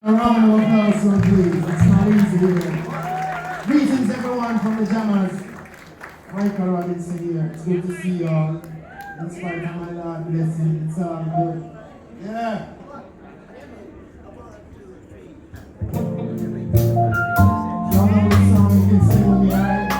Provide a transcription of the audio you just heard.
A round of applause, so please. It's not easy here. Greetings, everyone from the Jammers. Michael Robinson here. It's good to see you all. In spite of my Lord blessing, it's all good. Yeah. Y'all know this song, you can sing with me, alright?